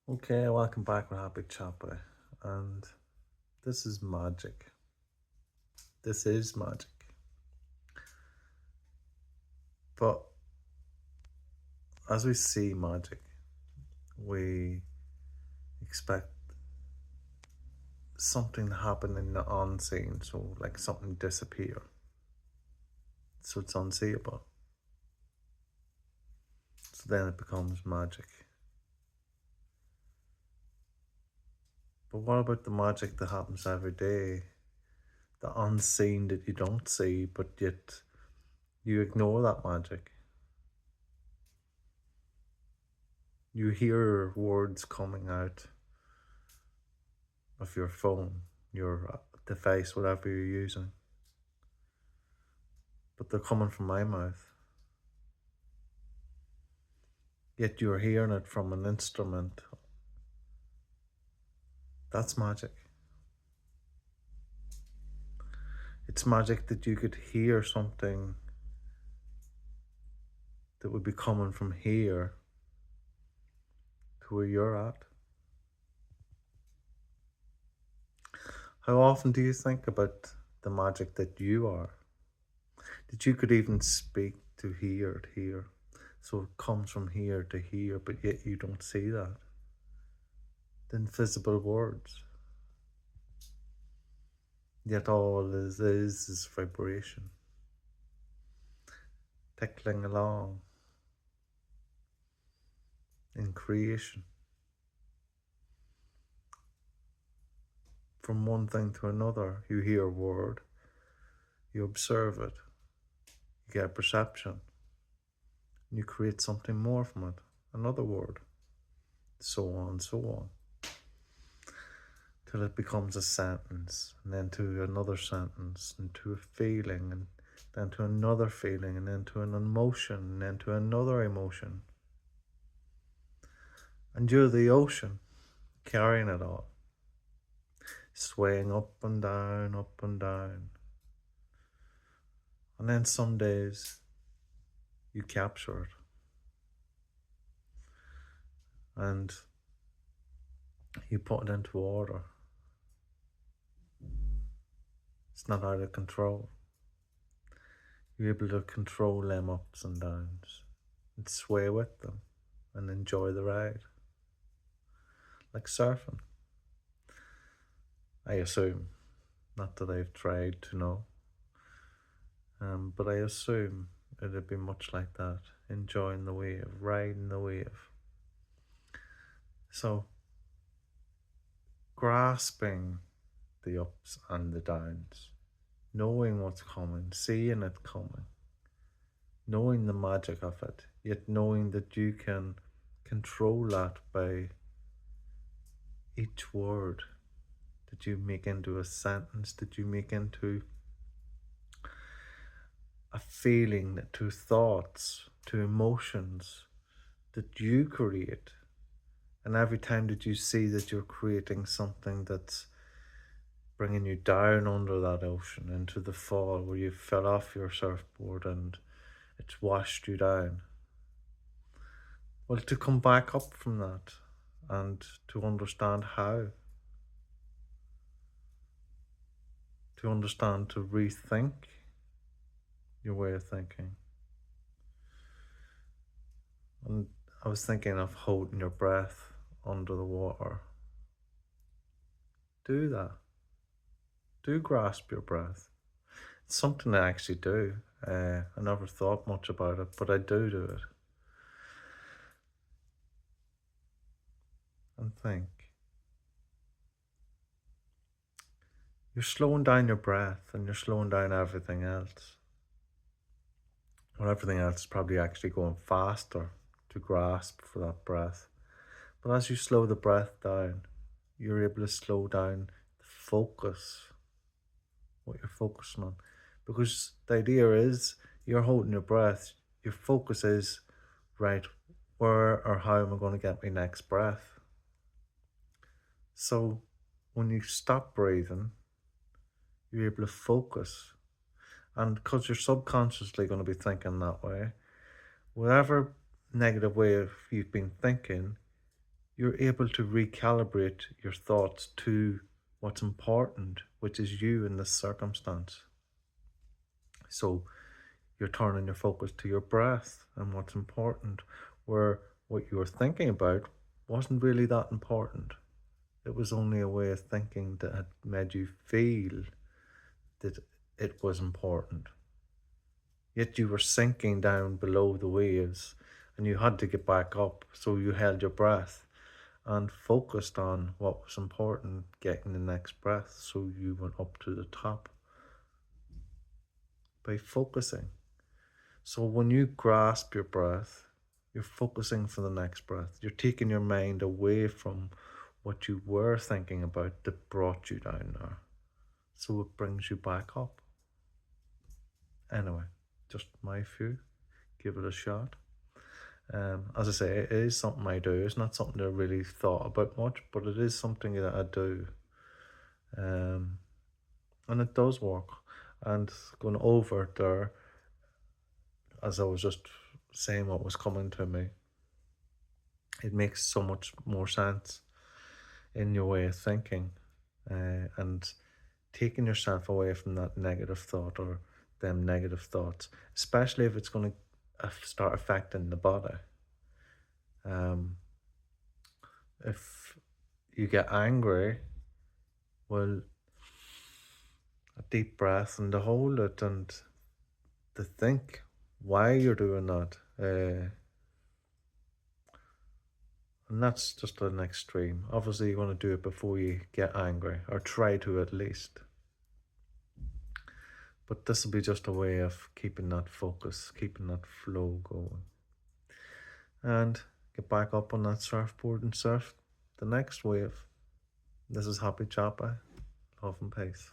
Okay, welcome back with Happy Chopper. And this is magic. This is magic. But as we see magic, we expect something to happen in the unseen. So, like something disappear. So it's unseeable. So then it becomes magic. But what about the magic that happens every day? The unseen that you don't see, but yet you ignore that magic. You hear words coming out of your phone, your device, whatever you're using, but they're coming from my mouth. Yet you're hearing it from an instrument. That's magic. It's magic that you could hear something that would be coming from here to where you're at. How often do you think about the magic that you are? That you could even speak to hear it here. So it comes from here to here, but yet you don't see that. The invisible words. Yet all is vibration, tickling along in creation. From one thing to another, you hear a word, you observe it, you get a perception, you create something more from it, another word, so on, so on, till it becomes a sentence, and then to another sentence, and to a feeling, and then to another feeling, and then to an emotion, and then to another emotion. And you're the ocean, carrying it all, swaying up and down, up and down. And then some days you capture it. And you put it into order. It's not out of control. You're able to control them ups and downs and sway with them and enjoy the ride. Like surfing. I assume. Not that I've tried to know. But I assume it'd be much like that. Enjoying the wave, riding the wave. So, grasping the ups and the downs, knowing what's coming, seeing it coming, knowing the magic of it, yet knowing that you can control that by each word that you make into a sentence, that you make into a feeling, to thoughts, to emotions that you create. And every time that you see that you're creating something that's bringing you down under that ocean into the fall where you fell off your surfboard and it's washed you down. Well, to come back up from that and to understand how, to understand, to rethink your way of thinking. And I was thinking of holding your breath under the water. Do that. Do grasp your breath. It's something I actually do. I never thought much about it, but I do it. And think. You're slowing down your breath and you're slowing down everything else. Well, everything else is probably actually going faster to grasp for that breath. But as you slow the breath down, you're able to slow down the focus, what you're focusing on. Because the idea is you're holding your breath, your focus is, right, where or how am I going to get my next breath? So when you stop breathing, you're able to focus. And because you're subconsciously going to be thinking that way, whatever negative way of you've been thinking, you're able to recalibrate your thoughts to what's important, which is you in this circumstance. So you're turning your focus to your breath and what's important, where what you were thinking about wasn't really that important. It was only a way of thinking that had made you feel that it was important. Yet you were sinking down below the waves and you had to get back up, so you held your breath and focused on what was important, getting the next breath, so you went up to the top by focusing. So when you grasp your breath, you're focusing for the next breath. You're taking your mind away from what you were thinking about that brought you down there. So it brings you back up. Anyway, just my view. Give it a shot. As I say, it is something I do. It's not something I really thought about much, but it is something that I do. And it does work. And going over there, as I was just saying what was coming to me, it makes so much more sense in your way of thinking, and taking yourself away from that negative thought or them negative thoughts, especially if it's going to start affecting the body. Um, if you get angry, well, a deep breath and to hold it and to think why you're doing that. And that's just an extreme. Obviously, you want to do it before you get angry, or try to at least. But this will be just a way of keeping that focus, keeping that flow going. And get back up on that surfboard and surf the next wave. This is Happy Chapa. Love and peace.